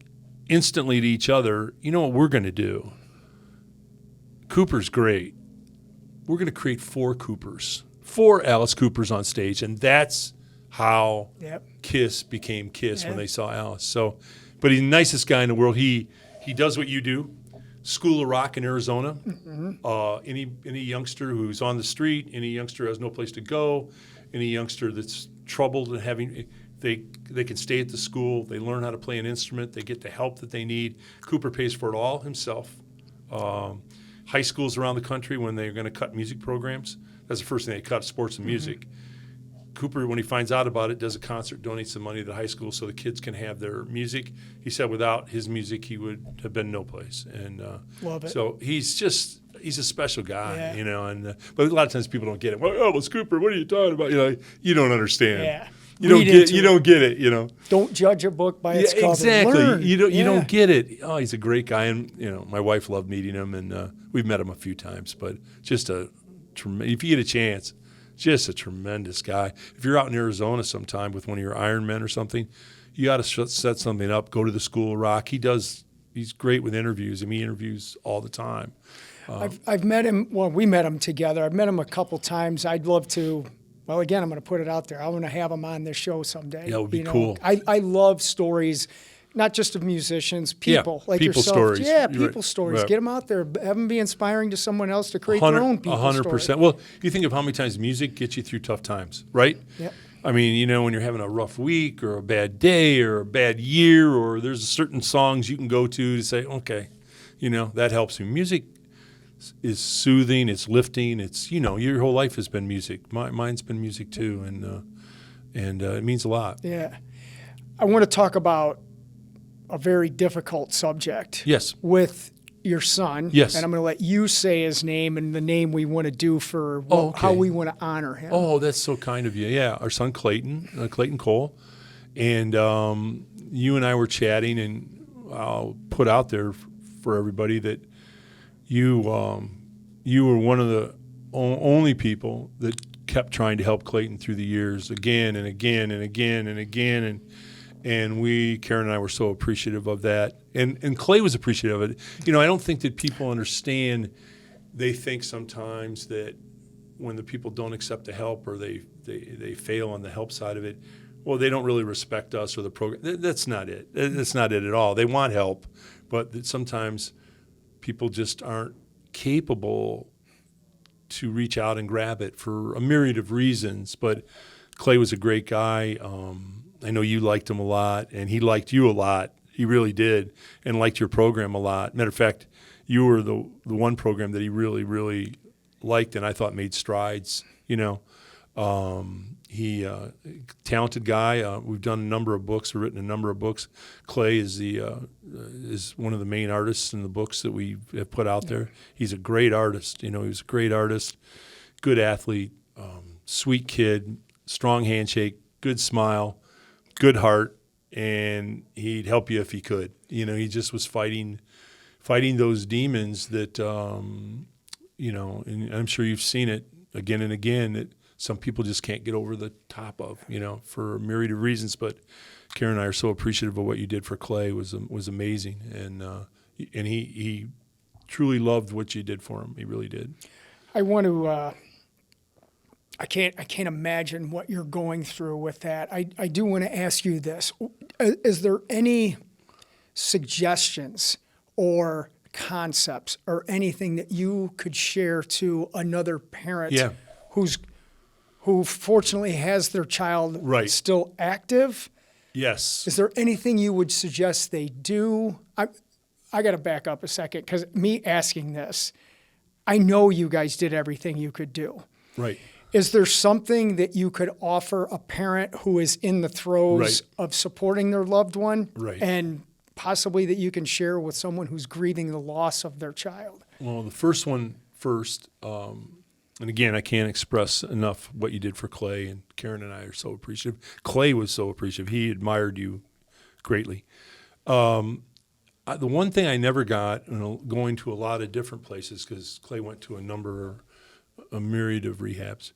instantly to each other, you know what we're going to do? Cooper's great. We're going to create 4 Coopers, 4 Alice Coopers on stage, and that's how Kiss became Kiss when they saw Alice. So, but he's the nicest guy in the world. He does what you do. School of Rock in Arizona. Mm-hmm. Any youngster who's on the street, any youngster who has no place to go, any youngster that's troubled and having They can stay at the school. They learn how to play an instrument. They get the help that they need. Cooper pays for it all himself. High schools around the country, when they're going to cut music programs, that's the first thing they cut, sports and music. Cooper, when he finds out about it, does a concert, donates the money to the high school so the kids can have their music. He said without his music, he would have been no place. And love it. So he's a special guy, you know. And but a lot of times people don't get it. Well, it's Cooper. What are you talking about? You know, you don't understand. Yeah. You don't get it. You know. Don't judge a book by its cover. Exactly. Learn. You don't get it. Oh, he's a great guy, and you know, my wife loved meeting him, and we've met him a few times. But just if you get a chance, just a tremendous guy. If you're out in Arizona sometime with one of your Ironmen or something, you got to set something up. Go to the School of Rock. He's great with interviews. I mean, he interviews all the time. I've met him. Well, we met him together. I've met him a couple times. I'd love to. Well, again, I'm going to put it out there. I want to have him on this show someday. Yeah, it would be cool. I love stories, not just of musicians, people like people yourself. Stories. Yeah, people stories. Right. Get them out there. Have them be inspiring to someone else to create their own people 100%. story. Well, you think of how many times music gets you through tough times, right? Yep. I mean, you know, when you're having a rough week or a bad day or a bad year, or there's certain songs you can go to say, okay, you know, that helps me. Music is soothing, it's lifting, it's, you know, your whole life has been music. Mine's been music too, and it means a lot. Yeah. I want to talk about a very difficult subject. Yes. With your son. Yes. And I'm going to let you say his name and the name we want to do for how we want to honor him. Oh, that's so kind of you. Yeah, our son Clayton, Clayton Cole, and you and I were chatting, and I'll put out there for everybody that you were one of the only people that kept trying to help Clayton through the years, again and again and again and again, and Karen and I were so appreciative of that, and Clay was appreciative of it. You know, I don't think that people understand. They think sometimes that when the people don't accept the help, or they fail on the help side of it, well, they don't really respect us or the program. That's not it. That's not it at all. They want help, but that sometimes people just aren't capable to reach out and grab it for a myriad of reasons. But Clay was a great guy. I know you liked him a lot, and he liked you a lot. He really did, and liked your program a lot. Matter of fact, you were the one program that he really, really liked, and I thought made strides. You know, he talented guy. We've done a number of books. We've written a number of books. Clay is is one of the main artists in the books that we have put out there. He's a great artist. You know, he was a great artist, good athlete, sweet kid, strong handshake, good smile, good heart, and he'd help you if he could. You know, he just was fighting those demons that, you know, and I'm sure you've seen it again and again, that some people just can't get over the top of, you know, for a myriad of reasons. But Karen and I are so appreciative of what you did for Clay. It was amazing, and he truly loved what you did for him. He really did. I want to. I can't imagine what you're going through with that. I do want to ask you this: is there any suggestions or concepts or anything that you could share to another parent who fortunately has their child still active? Yes. Is there anything you would suggest they do? I got to back up a second, because me asking this, I know you guys did everything you could do. Right. Is there something that you could offer a parent who is in the throes of supporting their loved one, and possibly that you can share with someone who's grieving the loss of their child? Well, the first one first, and again, I can't express enough what you did for Clay, and Karen and I are so appreciative. Clay was so appreciative. He admired you greatly. The one thing I never got, going to a lot of different places, because Clay went to a myriad of rehabs.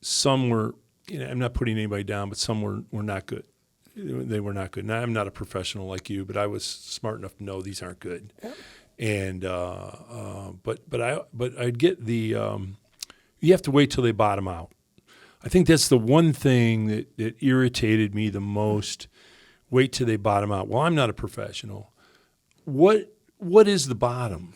Some were, you know, I'm not putting anybody down, but some were not good. They were not good. Now, I'm not a professional like you, but I was smart enough to know these aren't good. Yep. And but I'd get the you have to wait till they bottom out. I think that's the one thing that irritated me the most. Wait till they bottom out. Well, I'm not a professional. What is the bottom?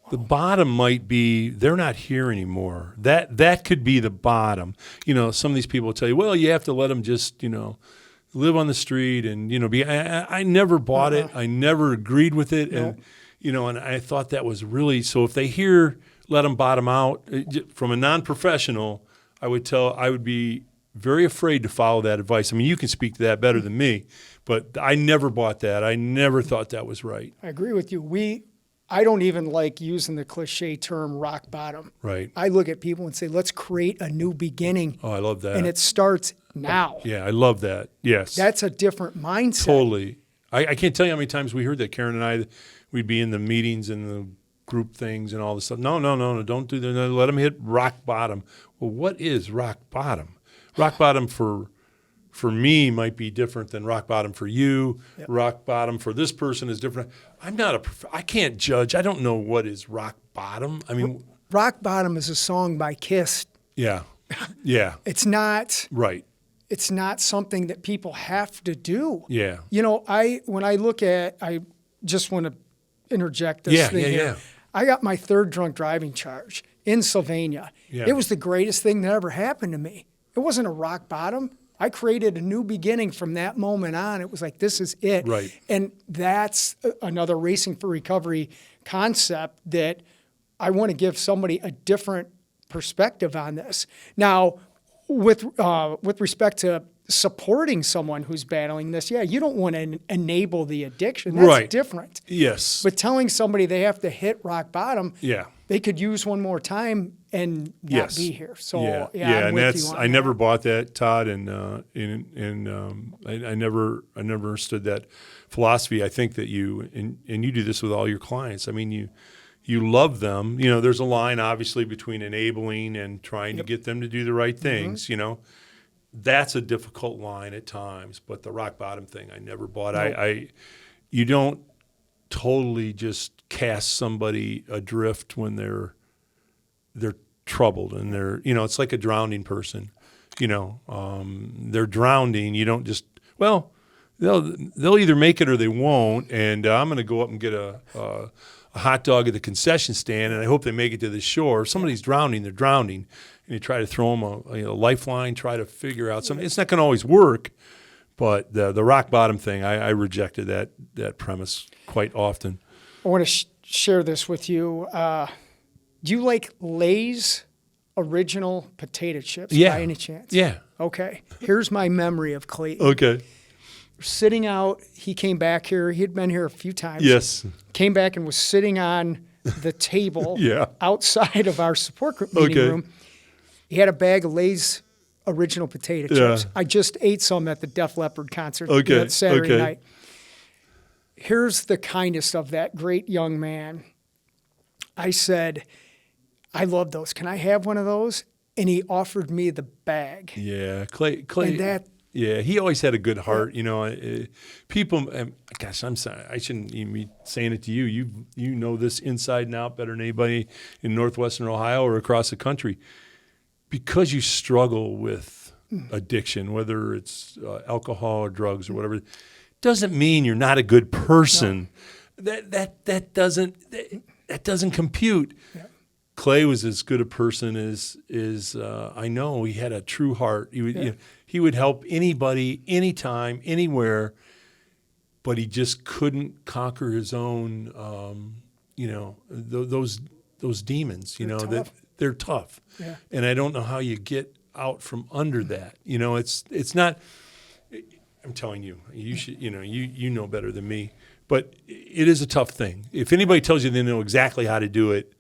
The bottom might be they're not here anymore. That could be the bottom. You know, some of these people will tell you, well, you have to let them just, you know, live on the street and, I never bought it. I never agreed with it. No. And I thought that was really, so if they hear, let them bottom out from a non-professional, I would be very afraid to follow that advice. I mean, you can speak to that better than me, but I never bought that. I never thought that was right. I agree with you. I don't even like using the cliche term rock bottom. Right. I look at people and say, let's create a new beginning. Oh, I love that. And it starts now. Yeah, I love that. Yes. That's a different mindset. Totally. I can't tell you how many times we heard that. Karen and I, we'd be in the meetings and the group things and all this stuff. No, don't do that. No, let them hit rock bottom. Well, what is rock bottom? Rock bottom for me might be different than rock bottom for you. Yep. Rock bottom for this person is different. I can't judge. I don't know what is rock bottom. I mean, rock bottom is a song by Kiss. Yeah. Yeah. It's not right. It's not something that people have to do. Yeah. When I look at, I just want to interject this thing here. Yeah. I got my third drunk driving charge in Sylvania. Yeah. It was the greatest thing that ever happened to me. It wasn't a rock bottom. I created a new beginning from that moment on. It was like, this is it. Right. And that's another Racing for Recovery concept that I want to give somebody a different perspective on this. Now, with respect to supporting someone who's battling this, you don't want to enable the addiction. That's different. Yes. But telling somebody they have to hit rock bottom, yeah, they could use one more time and not be here. So I'm and that's you on I that. never bought that, Todd, and I never understood that philosophy. I think that you do this with all your clients. I mean, you love them. There's a line obviously between enabling and trying to get them to do the right things. That's a difficult line at times. But the rock bottom thing, I never bought. Nope. You don't totally just cast somebody adrift when they're troubled and they're it's like a drowning person. They're drowning. You don't just they'll either make it or they won't. And I'm going to go up and get a hot dog at the concession stand, and I hope they make it to the shore. If somebody's drowning, they're drowning, and you try to throw them a lifeline, try to figure out something. It's not going to always work, but the rock bottom thing, I rejected that premise quite often. I want to share this with you. Do you like Lay's original potato chips by any chance? Yeah. Okay. Here's my memory of Clayton. Okay. Sitting out, he came back here. He had been here a few times. Yes. Came back and was sitting on the table outside of our support group meeting room. He had a bag of Lay's original potato chips. I just ate some at the Def Leppard concert that Saturday night. Here's the kindness of that great young man. I said, I love those. Can I have one of those? And he offered me the bag. Yeah, Clay. And that. Yeah, he always had a good heart. People. Gosh, I'm sorry. I shouldn't even be saying it to you. You know this inside and out better than anybody in Northwestern Ohio or across the country, because you struggle with addiction, whether it's alcohol or drugs or whatever. Doesn't mean you're not a good person. No. That doesn't compute. Yeah. Clay was as good a person as I know. He had a true heart. He would help anybody, anytime, anywhere, but he just couldn't conquer his own. Those demons. They're tough. Yeah. And I don't know how you get out from under that. It's not. I'm telling you, you should. You know better than me. But it is a tough thing. If anybody tells you they know exactly how to do it,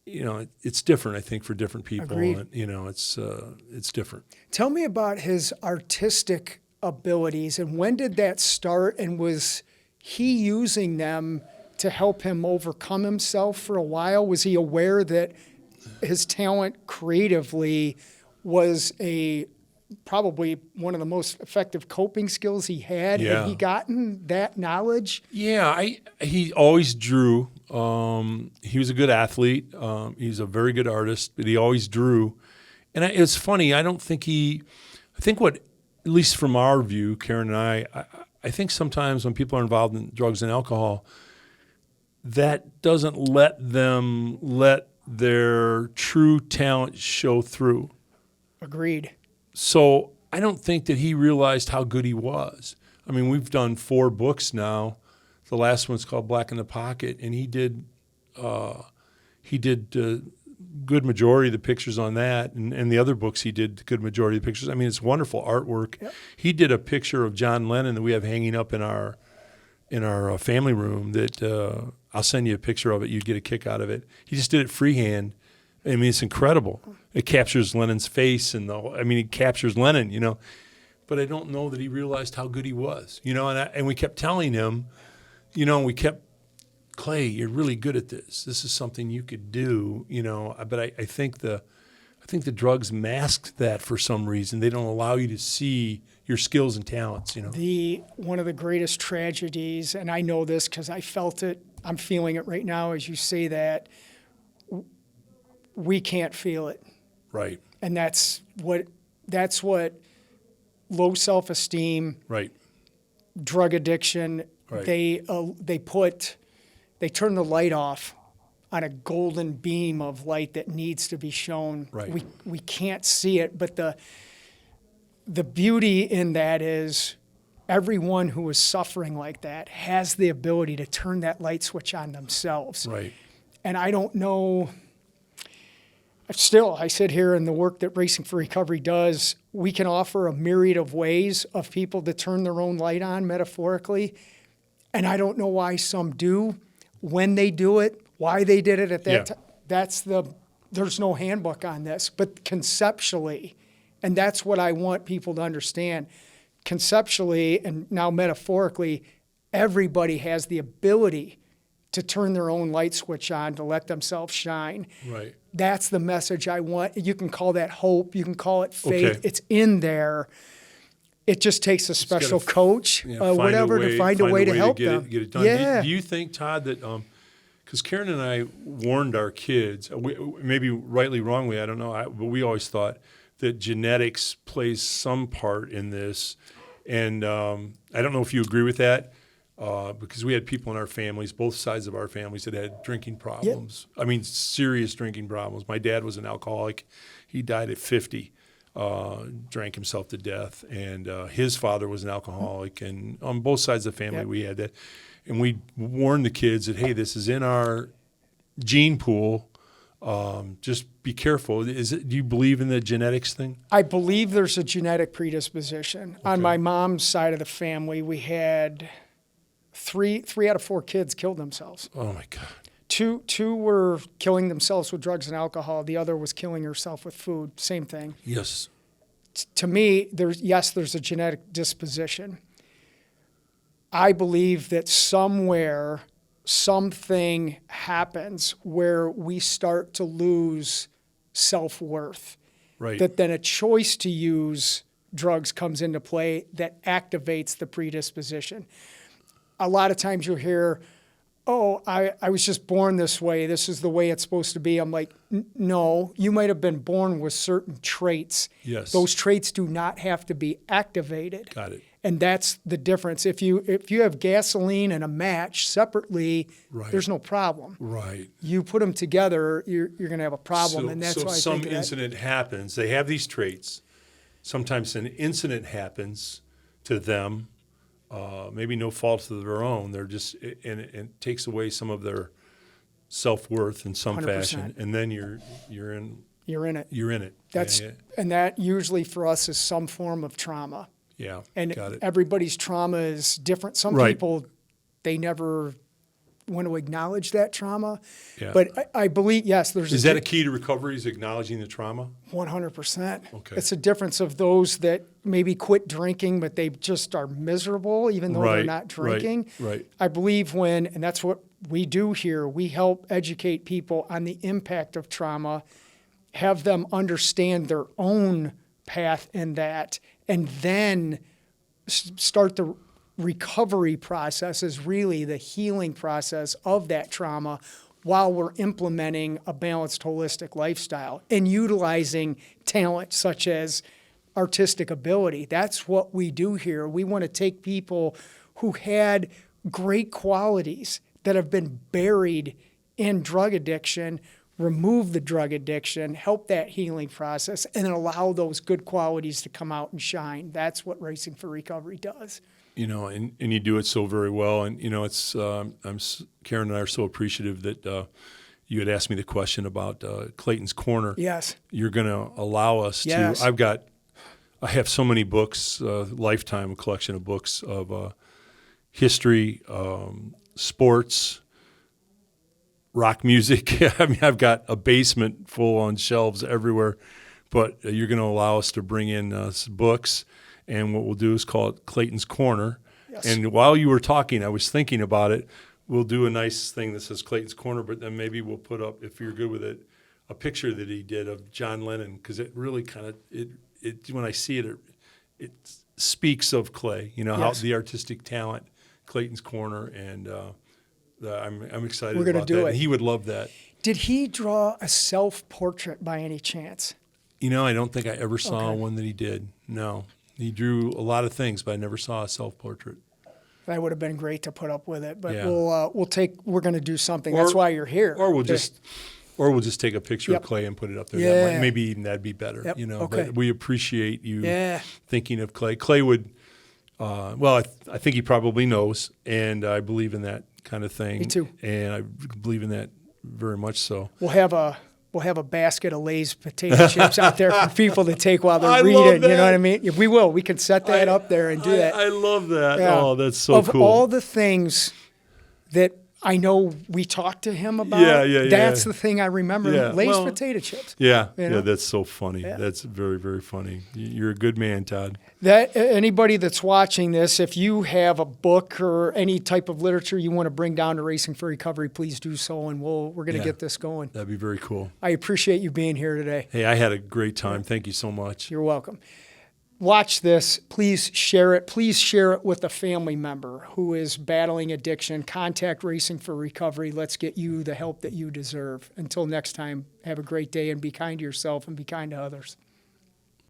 it's different, I think, for different people. Agreed. It's different. Tell me about his artistic abilities, and when did that start, and was he using them to help him overcome himself for a while? Was he aware that his talent creatively was probably one of the most effective coping skills he had? Yeah. Had he gotten that knowledge? Yeah, he always drew. He was a good athlete. He's a very good artist, but he always drew. And it's funny. I think what, at least from our view, Karen and I think sometimes when people are involved in drugs and alcohol, that doesn't let them let their true talent show through. Agreed. So I don't think that he realized how good he was. I mean, we've done 4 books now. The last one's called Black in the Pocket, and he did good majority of the pictures on that, and the other books he did good majority of the pictures. I mean, it's wonderful artwork. Yep. He did a picture of John Lennon that we have hanging up in our family room that I'll send you a picture of it. You'd get a kick out of it. He just did it freehand. I mean, it's incredible. It captures Lennon's face, and it captures Lennon, you know. But I don't know that he realized how good he was, you know. And we kept telling him, you know, Clay, you're really good at this. This is something you could do, you know. But I think the drugs masked that for some reason. They don't allow you to see your skills and talents, you know. One of the greatest tragedies, and I know this because I felt it, I'm feeling it right now as you say that, we can't feel it. Right. And that's what low self-esteem, right, drug addiction, right. They turn the light off on a golden beam of light that needs to be shown. Right. We can't see it, but the beauty in that is everyone who is suffering like that has the ability to turn that light switch on themselves. Right. And I don't know. Still, I sit here and the work that Racing for Recovery does, we can offer a myriad of ways of people to turn their own light on, metaphorically. And I don't know why some do, when they do it, why they did it at that time. There's no handbook on this. But conceptually, and that's what I want people to understand, conceptually and now metaphorically, everybody has the ability to turn their own light switch on, to let themselves shine. Right. That's the message I want. You can call that hope. You can call it faith. Okay. It's in there. It just takes a special coach, whatever, to find a way to help them. Get it done. Yeah. Do you think, Todd, that because Karen and I warned our kids, maybe rightly, wrongly, I don't know, but we always thought that genetics plays some part in this. And I don't know if you agree with that. Because we had people in our families, both sides of our families, that had drinking problems. Yep. I mean, serious drinking problems. My dad was an alcoholic. He died at 50, drank himself to death. And his father was an alcoholic. And on both sides of the family, we had that. And we warned the kids that, hey, this is in our gene pool. Just be careful. Do you believe in the genetics thing? I believe there's a genetic predisposition. Okay. On my mom's side of the family, we had three out of 4 kids killed themselves. Oh my God. Two were killing themselves with drugs and alcohol. The other was killing herself with food. Same thing. Yes. To me, there's a genetic disposition. I believe that somewhere something happens where we start to lose self-worth. Right. That then a choice to use drugs comes into play that activates the predisposition. A lot of times you'll hear, I was just born this way. This is the way it's supposed to be. I'm like, no, you might have been born with certain traits. Yes. Those traits do not have to be activated. Got it. And that's the difference. If you have gasoline and a match separately, right, there's no problem. Right. You put them together, you're going to have a problem. And that's why I think some incident happens. They have these traits. Sometimes an incident happens to them. Maybe no fault of their own. They're just, and it takes away some of their self-worth in some 100%. Fashion, and then you're in it. You're in it. And that usually for us is some form of trauma. Yeah, and got it. Everybody's trauma is different. Some people, they never want to acknowledge that trauma. Yeah. But I believe, yes, Is that a key to recovery, is acknowledging the trauma? 100%. Okay. It's a difference of those that maybe quit drinking, but they just are miserable even though they're not drinking. Right. I believe and that's what we do here, we help educate people on the impact of trauma, have them understand their own path in that, and then start the recovery process is really the healing process of that trauma while we're implementing a balanced holistic lifestyle and utilizing talent such as artistic ability. That's what we do here. We want to take people who had great qualities that have been buried in drug addiction, remove the drug addiction, help that healing process, and then allow those good qualities to come out and shine. That's what Racing for Recovery does. You know, and you do it so very well. And, you know, it's Karen and I are so appreciative that you had asked me the question about Clayton's Corner. Yes. You're going to allow us Yes. to. I have so many books, lifetime collection of books of history, sports, rock music. I mean, I've got a basement full on shelves everywhere. But you're going to allow us to bring in some books. And what we'll do is call it Clayton's Corner. Yes. And while you were talking, I was thinking about it. We'll do a nice thing that says Clayton's Corner, but then maybe we'll put up, if you're good with it, a picture that he did of John Lennon, because it really kind of when I see it, it speaks of Clay. You know, Yes. how the artistic talent, Clayton's Corner, and I'm excited. We're gonna about do that. it. And he would love that. Did he draw a self-portrait by any chance? You know, I don't think I ever saw Okay. one that he did. No, he drew a lot of things, but I never saw a self-portrait. That would have been great to put up with it, but Yeah. we're going to do something. That's why you're here. Or we'll just take a picture Yep. of Clay and put it up there. Yeah. Maybe even that'd be better. Yep. You know, Okay. but we appreciate you Yeah. thinking of Clay. Clay would, I think he probably knows, and I believe in that kind of thing. Me too. And I believe in that very much so. We'll have a basket of Lay's potato chips out there for people to take while I they're love reading. You know that. what I mean? We will. We can set that up there and do that. I love that. Yeah. Oh, that's so of cool. all the things that I know we talked to him about, Yeah. that's the thing I remember. Yeah. Lay's Well, potato chips. Yeah, You know? that's so funny. Yeah. That's very, very funny. You're a good man, Todd. That anybody that's watching this, if you have a book or any type of literature you want to bring down to Racing for Recovery, please do so, and we're going to Yeah. get this going. That'd be very cool. I appreciate you being here today. Hey, I had a great time. Thank you so much. You're welcome. Watch this. Please share it. Please share it with a family member who is battling addiction. Contact Racing for Recovery. Let's get you the help that you deserve. Until next time, have a great day and be kind to yourself and be kind to others.